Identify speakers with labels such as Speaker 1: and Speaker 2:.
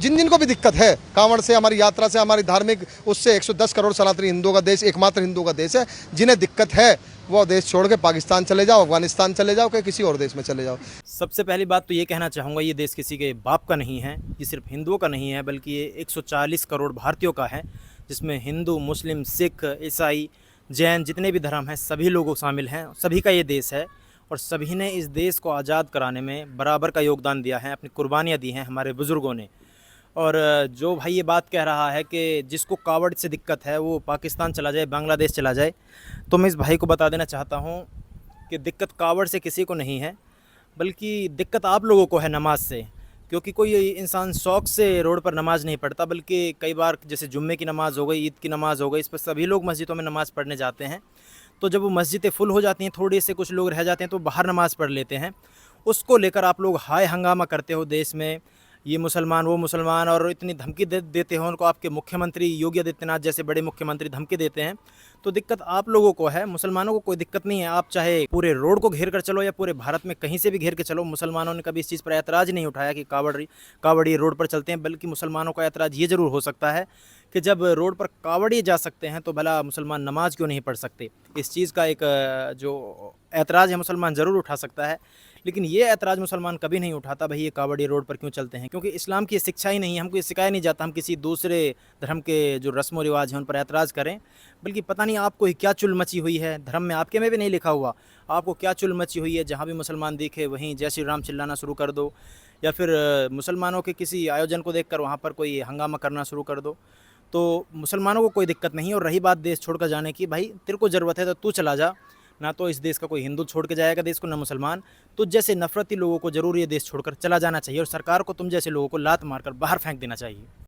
Speaker 1: जिन जिनको भी दिक्कत है कांवड़ से, हमारी यात्रा से, हमारी धार्मिक उससे 110 करोड़ सनातनी हिंदुओं का देश, एकमात्र हिंदुओं का देश है, जिन्हें दिक्कत है वो देश छोड़ के पाकिस्तान चले जाओ, अफगानिस्तान चले जाओ, कि किसी और देश में चले जाओ।
Speaker 2: सबसे पहली बात तो ये कहना चाहूँगा, ये देश किसी के बाप का नहीं है, ये सिर्फ हिंदुओं का नहीं है, बल्कि ये 140 करोड़ भारतीयों का है, जिसमें हिंदू, मुस्लिम, सिख, ईसाई, जैन, जितने भी धर्म हैं सभी लोग शामिल हैं। सभी का ये देश है और सभी ने इस देश को आज़ाद कराने में बराबर का योगदान दिया है, अपनी कुर्बानियाँ दी हैं हमारे बुज़ुर्गों ने। और जो भाई ये बात कह रहा है कि जिसको कावड़ से दिक्कत है वो पाकिस्तान चला जाए, बांग्लादेश चला जाए, तो मैं इस भाई को बता देना चाहता हूँ कि दिक्कत कावड़ से किसी को नहीं है, बल्कि दिक्कत आप लोगों को है नमाज से। क्योंकि कोई इंसान शौक़ से रोड पर नमाज़ नहीं पढ़ता, बल्कि कई बार जैसे जुम्मे की नमाज़ हो गई, ईद की नमाज़ हो गई, इस पर सभी लोग मस्जिदों में नमाज़ पढ़ने जाते हैं। तो जब वो मस्जिदें फुल हो जाती हैं, थोड़े से कुछ लोग रह जाते हैं तो बाहर नमाज़ पढ़ लेते हैं। उसको लेकर आप लोग हाय हंगामा करते हो देश में, ये मुसलमान वो मुसलमान, और इतनी धमकी देते हो उनको। आपके मुख्यमंत्री योगी आदित्यनाथ जैसे बड़े मुख्यमंत्री धमकी देते हैं। तो दिक्कत आप लोगों को है, मुसलमानों को कोई दिक्कत नहीं है। आप चाहे पूरे रोड को घेर कर चलो या पूरे भारत में कहीं से भी घेर के चलो, मुसलमानों ने कभी इस चीज़ पर ऐतराज़ नहीं उठाया कि कावड़ी रोड पर चलते हैं। बल्कि मुसलमानों का ऐतराज़ ये ज़रूर हो सकता है कि जब रोड पर कावड़ी जा सकते हैं तो भला मुसलमान नमाज क्यों नहीं पढ़ सकते। इस चीज़ का एक जो ऐतराज़ है मुसलमान ज़रूर उठा सकता है, लेकिन ये ऐतराज़ मुसलमान कभी नहीं उठाता भाई ये कावड़ी रोड पर क्यों चलते हैं, क्योंकि इस्लाम की शिक्षा ही नहीं है। हमको ये सिखाया नहीं जाता हम किसी दूसरे धर्म के जो रस्म व रिवाज हैं उन पर ऐतराज़ करें। बल्कि पता नहीं आपको क्या चुल मची हुई है, धर्म में आपके में भी नहीं लिखा हुआ, आपको क्या चुल मची हुई है, जहाँ भी मुसलमान दिखे वहीं जय श्री राम चिल्लाना शुरू कर दो, या फिर मुसलमानों के किसी आयोजन को देखकर वहाँ पर कोई हंगामा करना शुरू कर दो। तो मुसलमानों को कोई दिक्कत नहीं है। और रही बात देश छोड़कर जाने की, भाई तेरे को ज़रूरत है तो तू चला जा, ना तो इस देश का कोई हिंदू छोड़ के जाएगा देश को, ना मुसलमान। तो जैसे नफरती लोगों को ज़रूर ये देश छोड़कर चला जाना चाहिए और सरकार को तुम जैसे लोगों को लात मारकर बाहर फेंक देना चाहिए।